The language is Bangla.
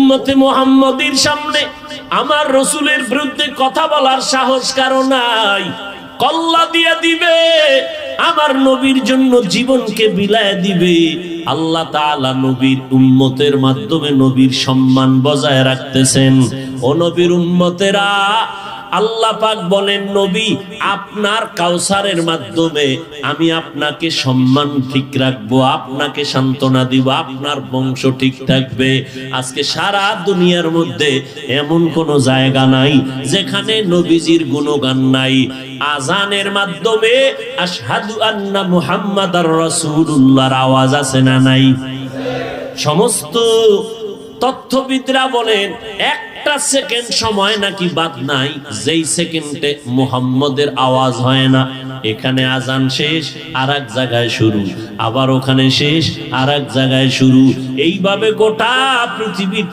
উম্মতে মুহাম্মাদীর সামনে আমার রাসূলের বিরুদ্ধে কথা বলার সাহস কারো নাই। কল্লা দিয়ে দিবে, আমার নবীর জন্য জীবনকে বিলায় দিবে। আল্লাহ তাআলা নবীর উম্মতের মাধ্যমে নবীর সম্মান বজায় রাখতেছেন। ও নবীর উম্মতেরা, আল্লাহ পাক বলেন, নবী আপনার কাউসারের মাধ্যমে আমি আপনাকে সম্মান ঠিক রাখবো, আপনাকে সান্ত্বনা দিব, আপনার বংশ ঠিক থাকবে। আজকে সারা দুনিয়ার মধ্যে এমন কোন জায়গা নাই যেখানে নবীজির গুণগান নাই। আজানের মাধ্যমে আশহাদু আন্না মুহাম্মাদার রাসূলুল্লাহর আওয়াজ আছে না নাই? সমস্ত তথ্যবিদরা বলেন একটা সেকেন্ড সময় নাকি বাদ নাই যেই সেকেন্ডে মুহাম্মদের আওয়াজ হয় না। এখানে আজান শেষ, আর এক জায়গায় শুরু, আবার ওখানে শেষ, আর এক জায়গায় শুরু। এইভাবে গোটা পৃথিবীর